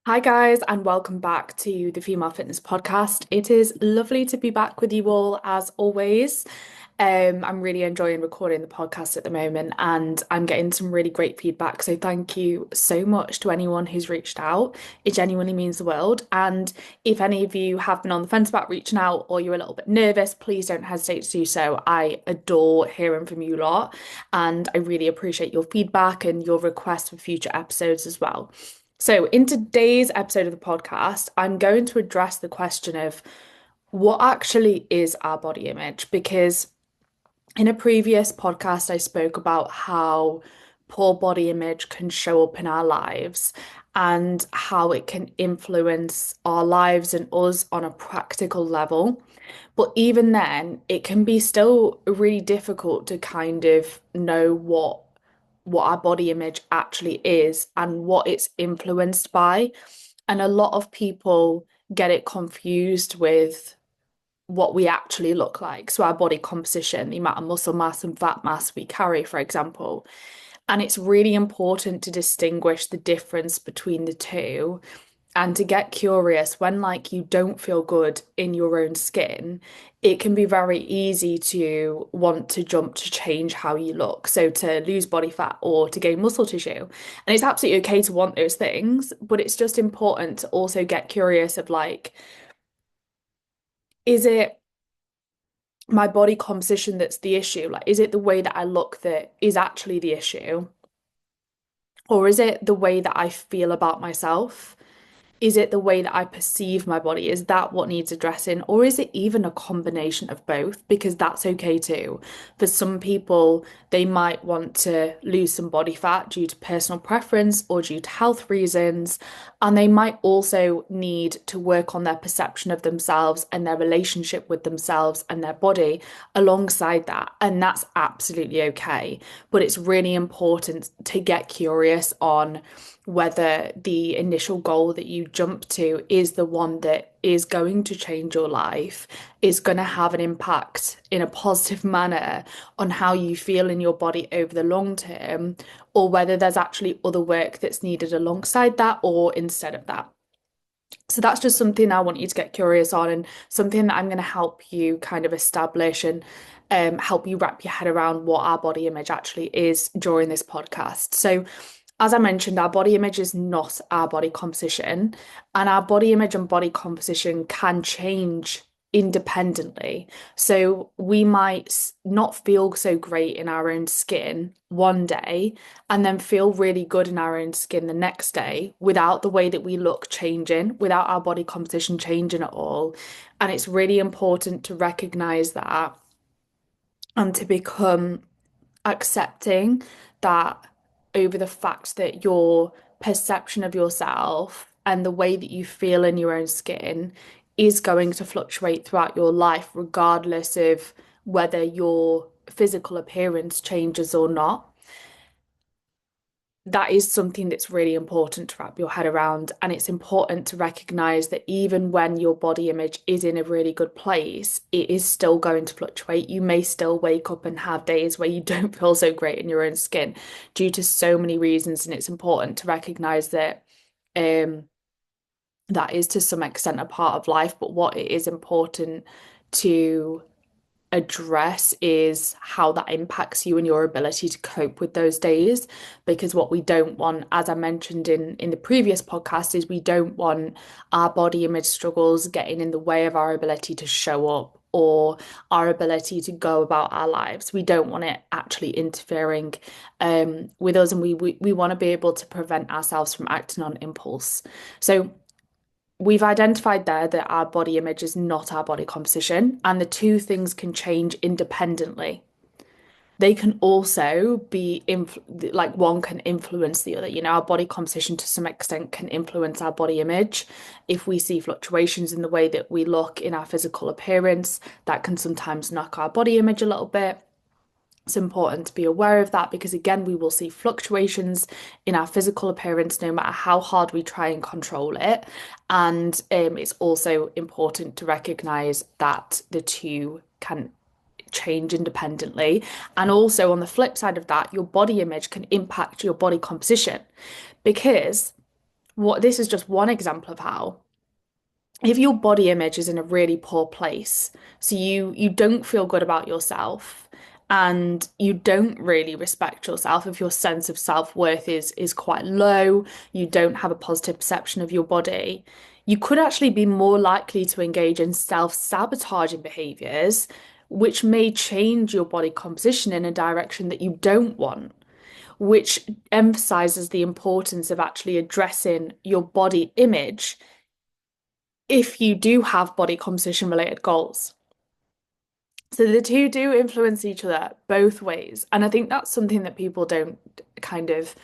Hi, guys, and welcome back to the Female Fitness Podcast. It is lovely to be back with you all as always. I'm really enjoying recording the podcast at the moment, and I'm getting some really great feedback. So, thank you so much to anyone who's reached out. It genuinely means the world. And if any of you have been on the fence about reaching out or you're a little bit nervous, please don't hesitate to do so. I adore hearing from you lot, and I really appreciate your feedback and your requests for future episodes as well. So, in today's episode of the podcast, I'm going to address the question of what actually is our body image? Because in a previous podcast, I spoke about how poor body image can show up in our lives and how it can influence our lives and us on a practical level. But even then, it can be still really difficult to kind of know what our body image actually is and what it's influenced by. And a lot of people get it confused with what we actually look like. So, our body composition, the amount of muscle mass and fat mass we carry, for example. And it's really important to distinguish the difference between the two and to get curious when like you don't feel good in your own skin. It can be very easy to want to jump to change how you look, so to lose body fat or to gain muscle tissue. And it's absolutely okay to want those things, but it's just important to also get curious of like, is it my body composition that's the issue? Like, is it the way that I look that is actually the issue? Or is it the way that I feel about myself? Is it the way that I perceive my body? Is that what needs addressing? Or is it even a combination of both? Because that's okay too. For some people, they might want to lose some body fat due to personal preference or due to health reasons. And they might also need to work on their perception of themselves and their relationship with themselves and their body alongside that. And that's absolutely okay. But it's really important to get curious on whether the initial goal that you jump to is the one that is going to change your life, is going to have an impact in a positive manner on how you feel in your body over the long term, or whether there's actually other work that's needed alongside that or instead of that. So that's just something I want you to get curious on, and something that I'm going to help you kind of establish and help you wrap your head around what our body image actually is during this podcast. So, as I mentioned, our body image is not our body composition, and our body image and body composition can change independently. So we might not feel so great in our own skin one day and then feel really good in our own skin the next day without the way that we look changing, without our body composition changing at all. And it's really important to recognize that and to become accepting that over the fact that your perception of yourself and the way that you feel in your own skin is going to fluctuate throughout your life, regardless of whether your physical appearance changes or not. That is something that's really important to wrap your head around. And it's important to recognize that even when your body image is in a really good place, it is still going to fluctuate. You may still wake up and have days where you don't feel so great in your own skin due to so many reasons. And it's important to recognize that um, that is to some extent a part of life. But what it is important to address is how that impacts you and your ability to cope with those days. Because what we don't want, as I mentioned in the previous podcast, is we don't want our body image struggles getting in the way of our ability to show up or our ability to go about our lives. We don't want it actually interfering with us, and we want to be able to prevent ourselves from acting on impulse. So we've identified there that our body image is not our body composition, and the two things can change independently. They can also be like one can influence the other. You know, our body composition to some extent can influence our body image. If we see fluctuations in the way that we look in our physical appearance, that can sometimes knock our body image a little bit. It's important to be aware of that because, again, we will see fluctuations in our physical appearance no matter how hard we try and control it. And it's also important to recognize that the two can change independently. And also, on the flip side of that, your body image can impact your body composition because What this is just one example of how if your body image is in a really poor place, so you don't feel good about yourself and you don't really respect yourself, if your sense of self-worth is quite low, you don't have a positive perception of your body, you could actually be more likely to engage in self-sabotaging behaviors, which may change your body composition in a direction that you don't want, which emphasizes the importance of actually addressing your body image if you do have body composition related goals. So the two do influence each other both ways. And I think that's something that people don't kind of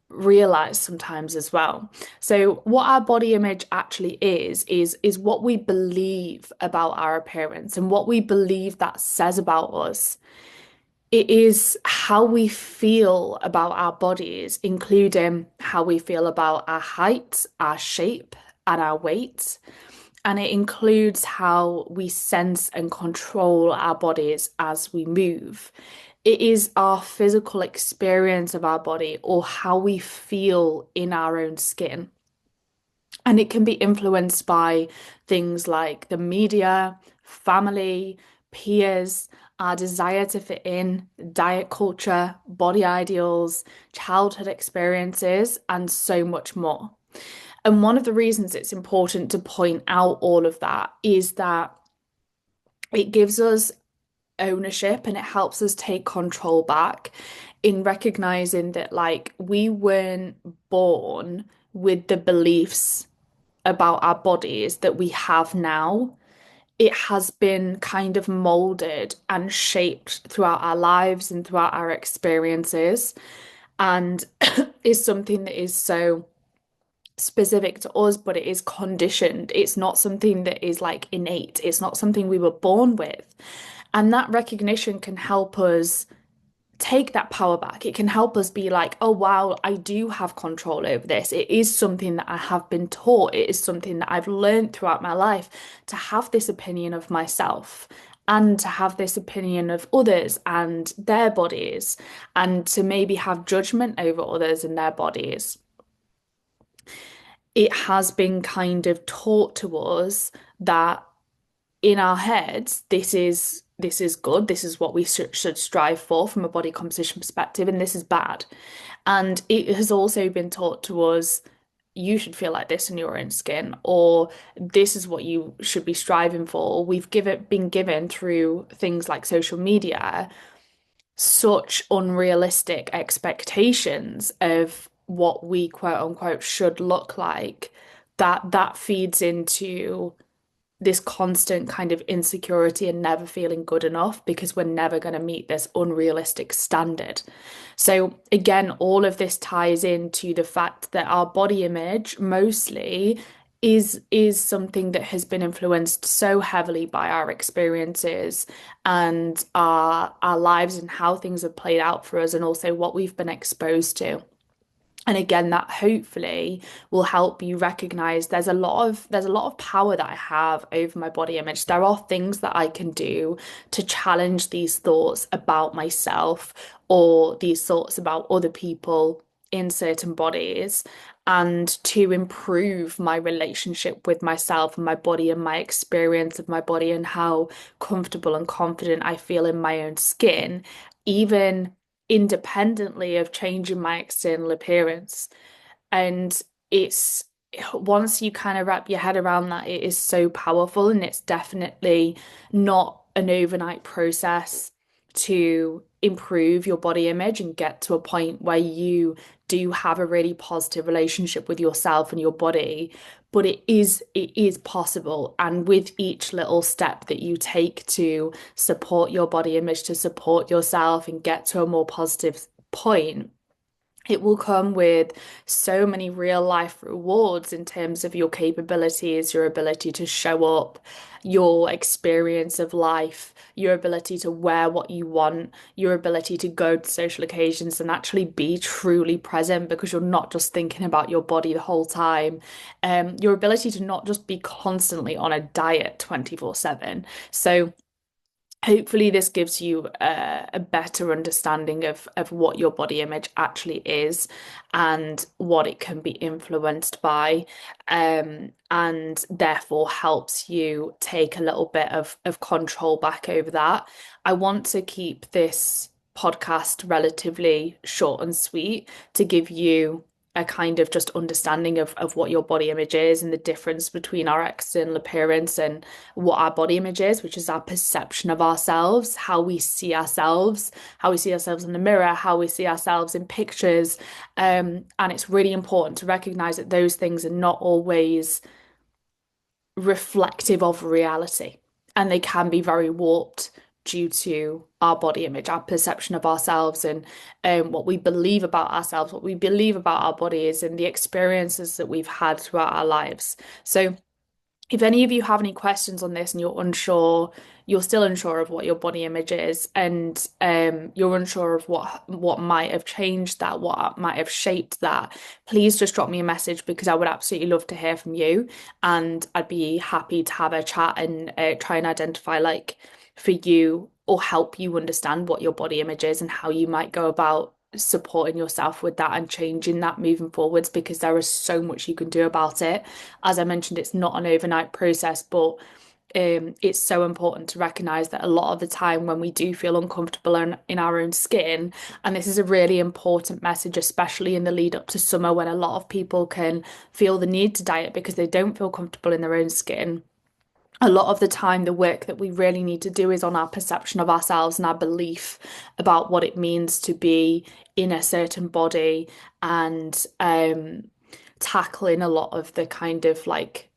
realize sometimes as well. So what our body image actually is what we believe about our appearance and what we believe that says about us. It is how we feel about our bodies, including how we feel about our height, our shape, and our weight. And it includes how we sense and control our bodies as we move. It is our physical experience of our body or how we feel in our own skin. And it can be influenced by things like the media, family, peers, our desire to fit in, diet culture, body ideals, childhood experiences, and so much more. And one of the reasons it's important to point out all of that is that it gives us ownership and it helps us take control back in recognizing that, like, we weren't born with the beliefs about our bodies that we have now. It has been kind of molded and shaped throughout our lives and throughout our experiences, and is something that is so specific to us, but it is conditioned. It's not something that is like innate. It's not something we were born with. And that recognition can help us take that power back. It can help us be like, oh, wow, I do have control over this. It is something that I have been taught. It is something that I've learned throughout my life to have this opinion of myself and to have this opinion of others and their bodies and to maybe have judgment over others and their bodies. It has been kind of taught to us that in our heads, this is good, this is what we should strive for from a body composition perspective, and this is bad. And it has also been taught to us, you should feel like this in your own skin, or this is what you should be striving for. Been given through things like social media such unrealistic expectations of what we quote unquote should look like, that feeds into this constant kind of insecurity and never feeling good enough because we're never going to meet this unrealistic standard. So again, all of this ties into the fact that our body image mostly is something that has been influenced so heavily by our experiences and our lives and how things have played out for us and also what we've been exposed to. And again, that hopefully will help you recognize there's a lot of power that I have over my body image. There are things that I can do to challenge these thoughts about myself or these thoughts about other people in certain bodies and to improve my relationship with myself and my body and my experience of my body and how comfortable and confident I feel in my own skin, even independently of changing my external appearance. And it's once you kind of wrap your head around that, it is so powerful, and it's definitely not an overnight process to improve your body image and get to a point where you do have a really positive relationship with yourself and your body. But it is possible. And with each little step that you take to support your body image, to support yourself and get to a more positive point, it will come with so many real life rewards in terms of your capabilities, your ability to show up, your experience of life, your ability to wear what you want, your ability to go to social occasions and actually be truly present because you're not just thinking about your body the whole time. Your ability to not just be constantly on a diet 24/7. So hopefully this gives you a better understanding of what your body image actually is and what it can be influenced by, and therefore helps you take a little bit of control back over that. I want to keep this podcast relatively short and sweet to give you a kind of just understanding of what your body image is and the difference between our external appearance and what our body image is, which is our perception of ourselves, how we see ourselves in the mirror, how we see ourselves in pictures. And it's really important to recognize that those things are not always reflective of reality, and they can be very warped due to our body image, our perception of ourselves, and what we believe about ourselves, what we believe about our bodies, and the experiences that we've had throughout our lives. So if any of you have any questions on this and you're unsure, you're still unsure of what your body image is, and you're unsure of what might have changed that, what might have shaped that, please just drop me a message because I would absolutely love to hear from you, and I'd be happy to have a chat and try and identify like for you or help you understand what your body image is and how you might go about supporting yourself with that and changing that moving forwards, because there is so much you can do about it. As I mentioned, it's not an overnight process, but it's so important to recognize that a lot of the time when we do feel uncomfortable in our own skin, and this is a really important message, especially in the lead up to summer when a lot of people can feel the need to diet because they don't feel comfortable in their own skin. A lot of the time, the work that we really need to do is on our perception of ourselves and our belief about what it means to be in a certain body, and tackling a lot of the kind of like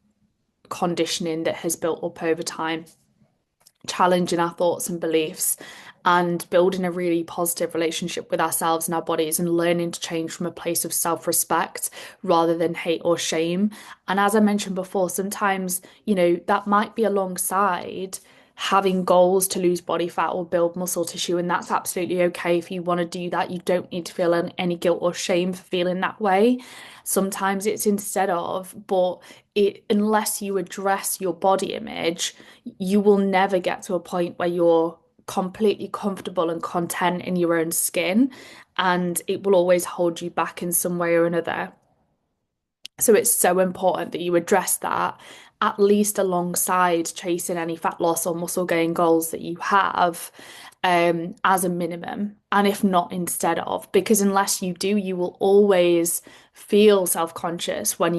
conditioning that has built up over time, challenging our thoughts and beliefs, and building a really positive relationship with ourselves and our bodies, and learning to change from a place of self-respect rather than hate or shame. And as I mentioned before, sometimes, that might be alongside having goals to lose body fat or build muscle tissue, and that's absolutely okay if you want to do that. You don't need to feel any guilt or shame for feeling that way. Sometimes it's instead of, but unless you address your body image, you will never get to a point where you're completely comfortable and content in your own skin, and it will always hold you back in some way or another. So it's so important that you address that at least alongside chasing any fat loss or muscle gain goals that you have, as a minimum, and if not instead of, because unless you do, you will always feel self-conscious when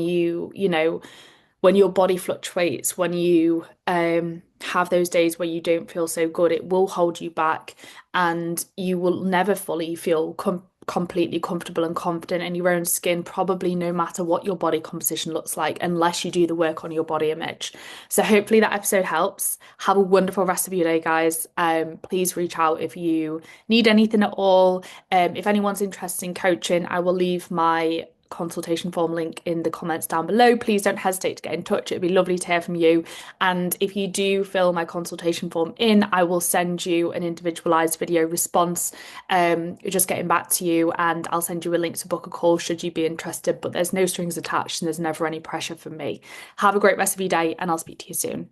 when your body fluctuates, when you have those days where you don't feel so good, it will hold you back, and you will never fully feel completely comfortable and confident in your own skin, probably no matter what your body composition looks like, unless you do the work on your body image. So hopefully that episode helps. Have a wonderful rest of your day, guys. Please reach out if you need anything at all. If anyone's interested in coaching, I will leave my consultation form link in the comments down below. Please don't hesitate to get in touch. It'd be lovely to hear from you. And if you do fill my consultation form in, I will send you an individualized video response, just getting back to you, and I'll send you a link to book a call should you be interested. But there's no strings attached and there's never any pressure from me. Have a great rest of your day, and I'll speak to you soon.